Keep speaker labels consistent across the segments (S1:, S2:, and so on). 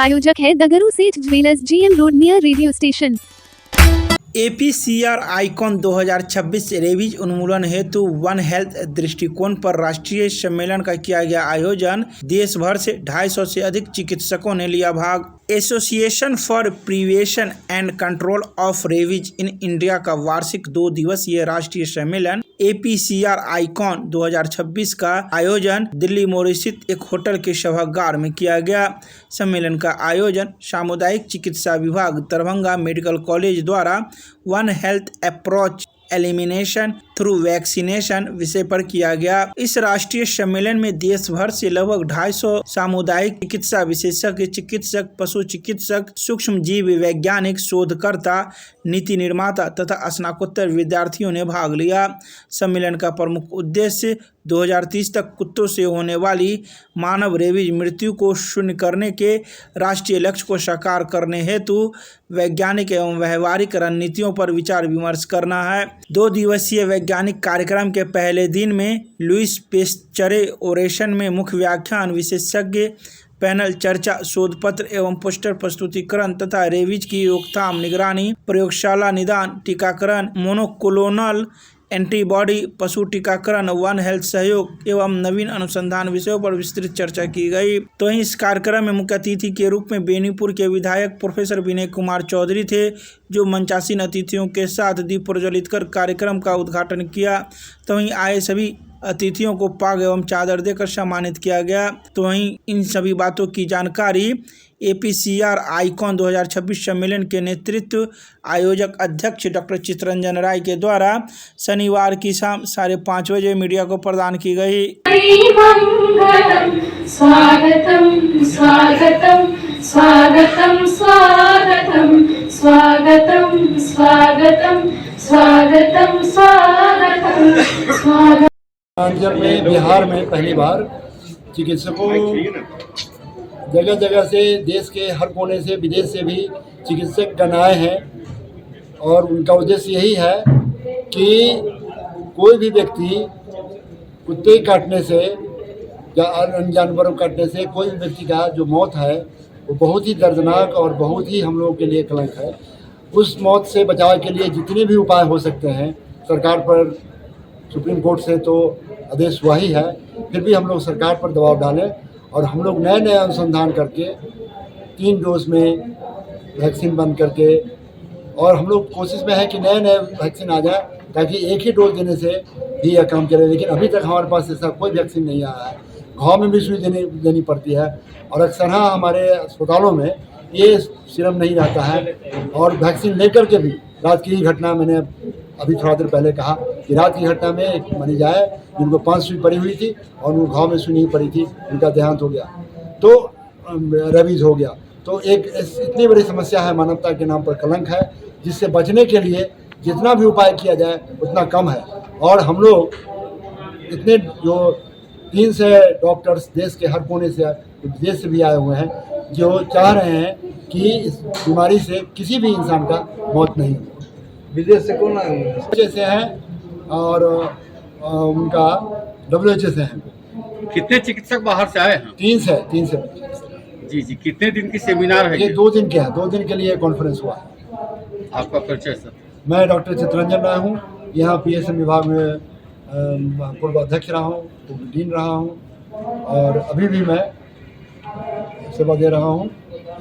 S1: प्रायोजक है द गुरु सेठ jewellers, GM road near radio station.
S2: APCR icon 2026 rabies उन्मूलन हेतु वन हेल्थ दृष्टिकोण पर राष्ट्रीय सम्मेलन का किया गया आयोजन। देश भर से 250 से अधिक चिकित्सकों ने लिया भाग। Association for prevention and control of rabies in India का वार्षिक 2 दिवसीय राष्ट्रीय सम्मेलन APCR आइकॉन 2026 का आयोजन दिल्ली मोड़ स्थित एक होटल के सभागार में किया गया। सम्मेलन का आयोजन सामुदायिक चिकित्सा विभाग दरभंगा मेडिकल कॉलेज द्वारा one health approach elimination through vaccination विषय पर किया गया। इस राष्ट्रीय सम्मेलन में देश भर से लगभग 250 सामुदायिक चिकित्सा विशेषज्ञ, चिकित्सक, पशु चिकित्सक, सूक्ष्म जीव वैज्ञानिक, शोधकर्ता, नीति निर्माता तथा स्नातकोत्तर विद्यार्थियों ने भाग लिया। सम्मेलन का प्रमुख उद्देश्य 2030 तक कुत्तों से होने वाली मानव रेबीज मृत्यु को शून्य करने के राष्ट्रीय लक्ष्य को साकार करने हेतु वैज्ञानिक एवं व्यवहारिक रणनीतियों पर विचार विमर्श करना है। 2 दिवसीय वैज्ञानिक कार्यक्रम के पहले दिन में लुइस पेस्चरे ओरेशन में मुख्य व्याख्यान, विशेषज्ञ पैनल चर्चा, शोध पत्र एवं पोस्टर प्रस्तुतिकरण तथा रेबीज की रोकथाम, निगरानी, प्रयोगशाला निदान, टीकाकरण, मोनोक्लोनल एंटीबॉडी, पशु टीकाकरण, वन हेल्थ सहयोग एवं नवीन अनुसंधान विषयों पर विस्तृत चर्चा की गई। तो वहीं इस कार्यक्रम में मुख्य अतिथि के रूप में बेनीपुर के विधायक प्रोफेसर विनय कुमार चौधरी थे, जो मंचासीन अतिथियों के साथ दीप प्रज्वलित कर कार्यक्रम का उद्घाटन किया। तो वहीं आए सभी अतिथियों को पाग एवं चादर देकर सम्मानित किया गया। तो वहीं इन सभी बातों की जानकारी APCR आइकॉन 2026 सम्मेलन के नेतृत्व आयोजक अध्यक्ष डॉक्टर चित्तरंजन राय के द्वारा शनिवार की शाम 5:30 बजे मीडिया को प्रदान की गई।
S3: स्वागतम स्वागतम स्वागतम स्वागतम स्वागतम स्वागतम स्वागतम स्वागतम स्वागतम।
S4: में बिहार में पहली बार चिकित्सकों जगह जगह से, देश के हर कोने से, विदेश से भी चिकित्सक गण आए हैं और उनका उद्देश्य यही है कि कोई भी व्यक्ति कुत्ते काटने से या अन्य जानवरों काटने से कोई भी व्यक्ति का जो मौत है वो बहुत ही दर्दनाक और बहुत ही हम लोगों के लिए कलंक है। उस मौत से बचाव के लिए जितने भी उपाय हो सकते हैं, सरकार पर सुप्रीम कोर्ट से तो आदेश हुआ ही है, फिर भी हम लोग सरकार पर दबाव डालें और हम लोग नए नए अनुसंधान करके 3 डोज में वैक्सीन बंद करके, और हम लोग कोशिश में है कि नए नए वैक्सीन आ जाए ताकि एक ही डोज देने से भी यह काम चले। लेकिन अभी तक हमारे पास ऐसा कोई वैक्सीन नहीं आया है। घाव में भी सुई देनी पड़ती है और अक्सर हमारे अस्पतालों में ये सीरम नहीं रहता है। और वैक्सीन लेकर के भी रात की ही घटना, मैंने अभी थोड़ा देर पहले कहा कि रात की घटना में एक मरीज आए जिनको 5 सुई पड़ी हुई थी और उनको घाव में सुई नहीं पड़ी थी, उनका देहांत हो गया, तो रेबीज हो गया। तो एक इतनी बड़ी समस्या है, मानवता के नाम पर कलंक है, जिससे बचने के लिए जितना भी उपाय किया जाए उतना कम है। और हम लोग इतने जो 3 से डॉक्टर्स देश के हर कोने से, विदेश से भी आए हुए हैं, जो चाह रहे हैं कि इस बीमारी से किसी भी इंसान का मौत नहीं हो।
S5: विदेश से कौन आए हैं?
S4: WHO से हैं और उनका WHO से हैं।
S5: कितने चिकित्सक बाहर से आए हैं?
S4: 3 से।
S5: जी जी, कितने दिन की सेमिनार है
S4: ये 2 दिन के है, 2 दिन के लिए कॉन्फ्रेंस हुआ है।
S5: आपका परिचय सर?
S4: मैं डॉक्टर चित्तरंजन राय हूँ, यहाँ PSM विभाग में पूर्व अध्यक्ष रहा हूँ, डीन रहा हूँ और अभी भी मैं सेवा दे रहा हूँ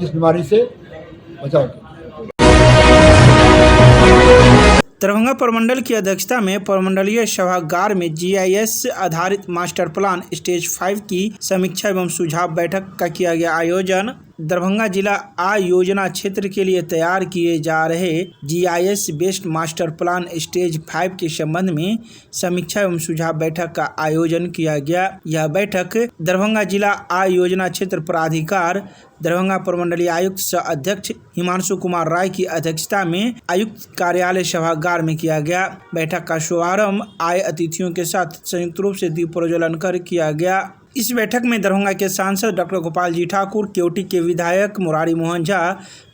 S4: इस बीमारी से बचाव के।
S2: दरभंगा प्रमंडल की अध्यक्षता में प्रमंडलीय सभागार में GIS आधारित मास्टर प्लान स्टेज 5 की समीक्षा एवं सुझाव बैठक का किया गया आयोजन। दरभंगा जिला योजना क्षेत्र के लिए तैयार किए जा रहे GIS based master plan stage 5 के संबंध में समीक्षा एवं सुझाव बैठक का आयोजन किया गया। यह बैठक दरभंगा जिला योजना क्षेत्र प्राधिकार दरभंगा प्रमंडलीय आयुक्त सह अध्यक्ष हिमांशु कुमार राय की अध्यक्षता में आयुक्त कार्यालय सभागार में किया गया। बैठक का शुभारंभ आए अतिथियों के साथ संयुक्त रूप से दीप प्रज्वलन कर किया गया। इस बैठक में दरभंगा के सांसद डॉक्टर गोपाल जी ठाकुर, केवटी के विधायक मुरारी मोहन झा,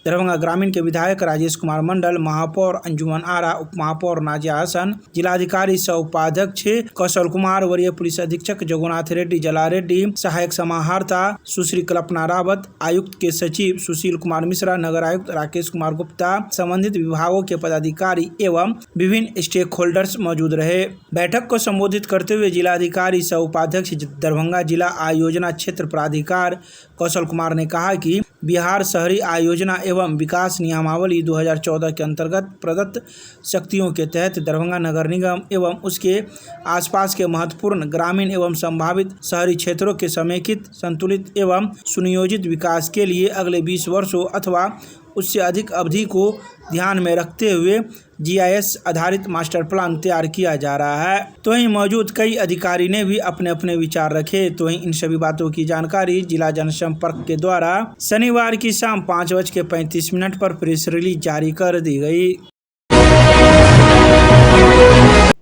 S2: दरभंगा ग्रामीण के विधायक राजेश कुमार मंडल, महापौर अंजुमन आरा, उप महापौर नाजिया हसन, जिलाधिकारी सह उपाध्यक्ष कौशल कुमार, वरीय पुलिस अधीक्षक जगन्नाथ रेड्डी, जला रेड्डी, सहायक समाहर्ता सुश्री कल्पना रावत, आयुक्त के सचिव सुशील कुमार मिश्रा, नगर आयुक्त राकेश कुमार गुप्ता, संबंधित विभागों के पदाधिकारी एवं विभिन्न स्टेक होल्डर्स मौजूद रहे। बैठक को संबोधित करते हुए जिलाधिकारी सह उपाध्यक्ष दरभंगा जिला आयोजना क्षेत्र प्राधिकार कौशल कुमार ने कहा कि बिहार शहरी आयोजना एवं विकास नियमावली 2014 के अंतर्गत प्रदत्त शक्तियों के तहत दरभंगा नगर निगम एवं उसके आसपास के महत्वपूर्ण ग्रामीण एवं संभावित शहरी क्षेत्रों के समेकित, संतुलित एवं सुनियोजित विकास के लिए अगले 20 वर्षों अथवा उससे अधिक अवधि को ध्यान में रखते हुए GIS आधारित मास्टर प्लान तैयार किया जा रहा है। तो वहीं मौजूद कई अधिकारी ने भी अपने अपने विचार रखे। तो वहीं इन सभी बातों की जानकारी जिला जनसंपर्क के द्वारा शनिवार की शाम 5:35 पर प्रेस रिलीज जारी कर दी गई।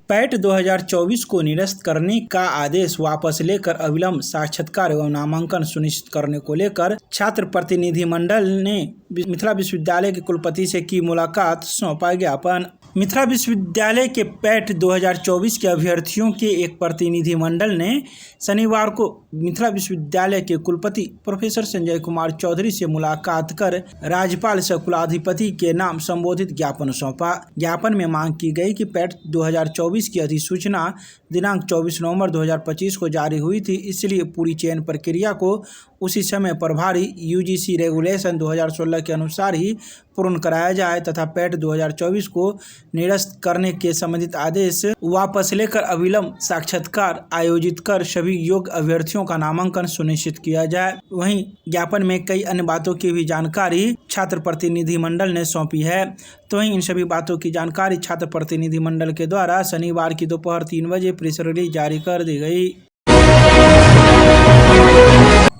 S2: पैट 2024 को निरस्त करने का आदेश वापस लेकर अविलंब साक्षात्कार एवं नामांकन सुनिश्चित करने को लेकर छात्र प्रतिनिधि मंडल ने मिथिला विश्वविद्यालय के कुलपति से की मुलाकात, सौंपा ज्ञापन। मिथिला विश्वविद्यालय के पैट 2024 के अभ्यर्थियों के एक प्रतिनिधि मंडल ने शनिवार को मिथिला विश्वविद्यालय के कुलपति प्रोफेसर संजय कुमार चौधरी से मुलाकात कर राज्यपाल सह कुलाधिपति के नाम संबोधित ज्ञापन सौंपा। ज्ञापन में मांग की गई कि पैट 2024 की अधिसूचना दिनांक 24 नवंबर 2025 को जारी हुई थी, इसलिए पूरी चयन प्रक्रिया को उसी समय प्रभारी UGC रेगुलेशन 2016 के अनुसार ही पूर्ण कराया जाए तथा पैट 2024 को निरस्त करने के संबंधित आदेश वापस लेकर अविलंब साक्षात्कार आयोजित कर सभी योग्य अभ्यर्थियों का नामांकन सुनिश्चित किया जाए। वहीं ज्ञापन में कई अन्य बातों की भी जानकारी छात्र प्रतिनिधि मंडल ने सौंपी है। तो वहीं इन सभी बातों की जानकारी छात्र प्रतिनिधि मंडल के द्वारा शनिवार की दोपहर 3 बजे प्रेस रिलीज जारी कर दी गई।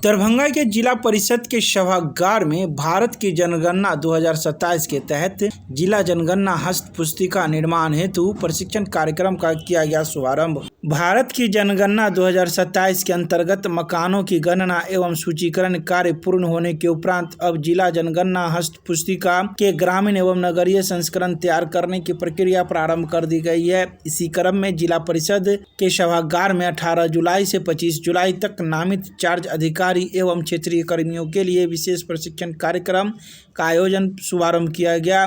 S2: दरभंगा के जिला परिषद के सभागार में भारत की जनगणना 2027 के तहत जिला जनगणना हस्त पुस्तिका निर्माण हेतु प्रशिक्षण कार्यक्रम का किया गया शुभारंभ। भारत की जनगणना 2027 के अंतर्गत मकानों की गणना एवं सूचीकरण कार्य पूर्ण होने के उपरांत अब जिला जनगणना हस्त पुस्तिका के ग्रामीण एवं नगरीय संस्करण तैयार करने की प्रक्रिया प्रारंभ कर दी गई है। इसी क्रम में जिला परिषद के सभागार में 18 जुलाई से 25 जुलाई तक नामित चार्ज अधिकारी एवं क्षेत्रीय कर्मियों के लिए विशेष प्रशिक्षण कार्यक्रम का आयोजन शुभारंभ किया गया।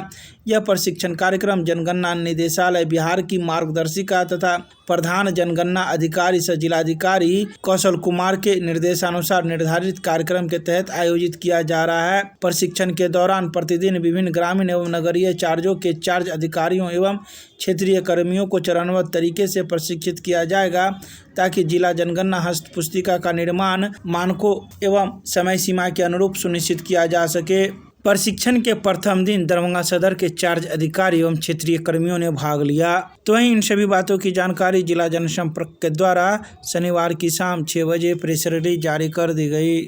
S2: यह प्रशिक्षण कार्यक्रम जनगणना निदेशालय बिहार की मार्गदर्शिका तथा प्रधान जनगणना अधिकारी सह जिलाधिकारी कौशल कुमार के निर्देशानुसार निर्धारित कार्यक्रम के तहत आयोजित किया जा रहा है। प्रशिक्षण के दौरान प्रतिदिन विभिन्न ग्रामीण एवं नगरीय चार्जों के चार्ज अधिकारियों एवं क्षेत्रीय कर्मियों को चरणबद्ध तरीके से प्रशिक्षित किया जाएगा ताकि जिला जनगणना हस्त पुस्तिका का निर्माण मानकों एवं समय सीमा के अनुरूप सुनिश्चित किया जा सके। प्रशिक्षण के प्रथम दिन दरभंगा सदर के चार्ज अधिकारी एवं क्षेत्रीय कर्मियों ने भाग लिया। तो वहीं इन सभी बातों की जानकारी जिला जनसंपर्क के द्वारा शनिवार की शाम 6 बजे प्रेस रिलीज जारी कर दी गई।